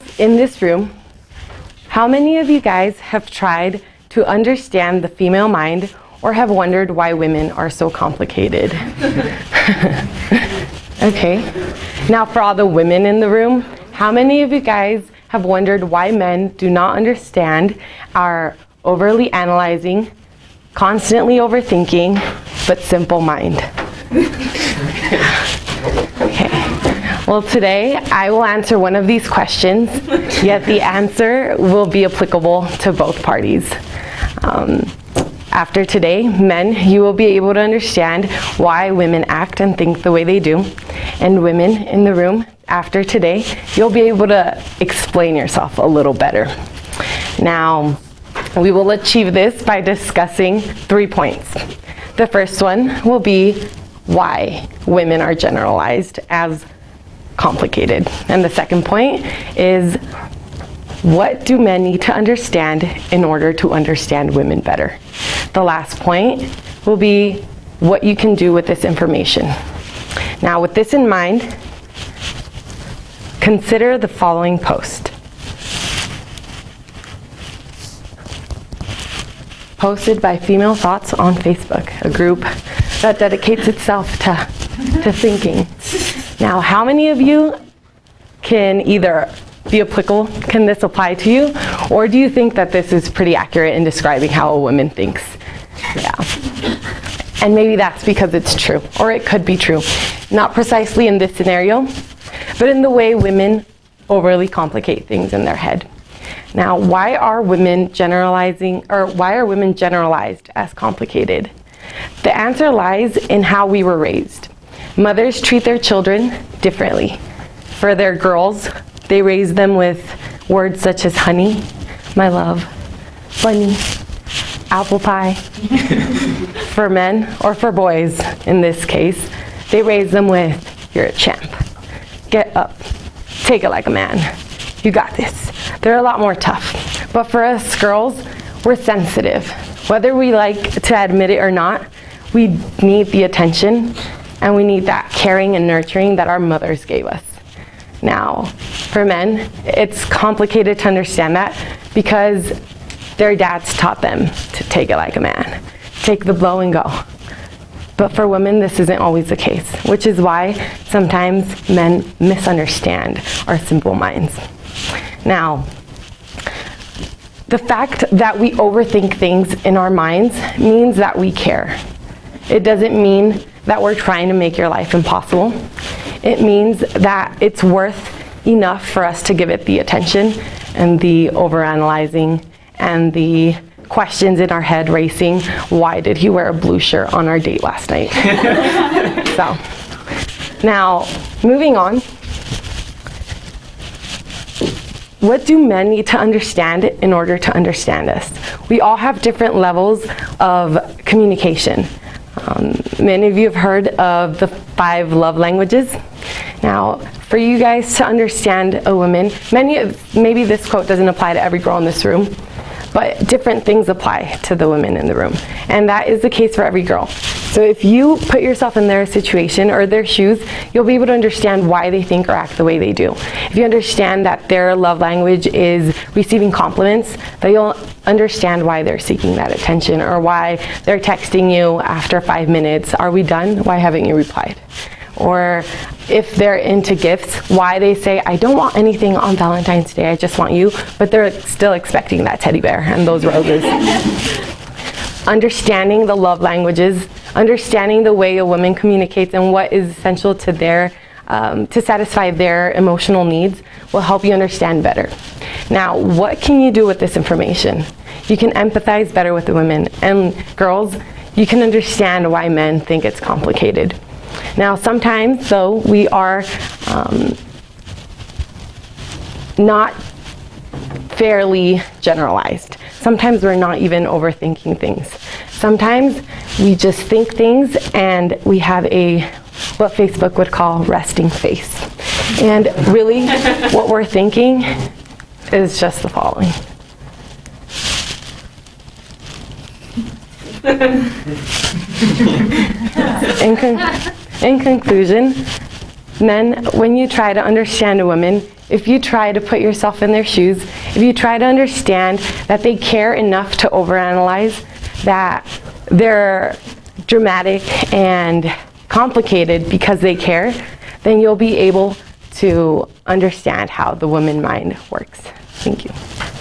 In this room, how many of you guys have tried to understand the female mind or have wondered why women are so complicated? Okay. Now for all the women in the room, how many of you guys have wondered why men do not understand our overly analyzing, constantly overthinking, but simple mind? Okay. Well, today I will answer one of these questions, yet the answer will be applicable to both parties. After today, men, you will be able to understand why women act and think the way they do. And women in the room, after today, you'll be able to explain yourself a little better. Now, we will achieve this by discussing 3 points. The first one will be why women are generalized as complicated. And the second point is, what do men need to understand in order to understand women better? The last point will be what you can do with this information. Now, with this in mind, consider the following post. Posted by Female Thoughts on Facebook, a group that dedicates itself to thinking. Now, how many of you can either be applicable, can this apply to you, or do you think that this is pretty accurate in describing how a woman thinks? Yeah. And maybe that's because it's true, or it could be true. Not precisely in this scenario, but in the way women overly complicate things in their head. Now, why are women generalized as complicated? The answer lies in how we were raised. Mothers treat their children differently. For their girls, they raise them with words such as honey, my love, bunny, apple pie. For men, or for boys in this case, they raise them with, you're a champ. Get up, take it like a man. You got this. They're a lot more tough. But for us girls, we're sensitive. Whether we like to admit it or not, we need the attention and we need that caring and nurturing that our mothers gave us. Now, for men, it's complicated to understand that because their dads taught them to take it like a man, take the blow and go. But for women, this isn't always the case, which is why sometimes men misunderstand our simple minds. Now, the fact that we overthink things in our minds means that we care. It doesn't mean that we're trying to make your life impossible. It means that it's worth enough for us to give it the attention and the overanalyzing and the questions in our head racing. Why did he wear a blue shirt on our date last night? So, now, moving on. What do men need to understand in order to understand us? We all have different levels of communication. Many of you have heard of the 5 love languages. Now, for you guys to understand a woman, maybe this quote doesn't apply to every girl in this room, but different things apply to the women in the room. And that is the case for every girl. So if you put yourself in their situation or their shoes, you'll be able to understand why they think or act the way they do. If you understand that their love language is receiving compliments, then you'll understand why they're seeking that attention or why they're texting you after 5 minutes. Are we done? Why haven't you replied? Or if they're into gifts, why they say, I don't want anything on Valentine's Day, I just want you, but they're still expecting that teddy bear and those roses. Understanding the love languages, understanding the way a woman communicates and what is essential to their, to satisfy their emotional needs will help you understand better. Now, what can you do with this information? You can empathize better with the women. And girls, you can understand why men think it's complicated. Now, sometimes, though, we are not fairly generalized. Sometimes we're not even overthinking things. Sometimes we just think things and we have what Facebook would call resting face. And really, what we're thinking is just the following. In conclusion, Men, when you try to understand a woman, if you try to put yourself in their shoes, if you try to understand that they care enough to overanalyze, that they're dramatic and complicated because they care, then you'll be able to understand how the woman mind works. Thank you.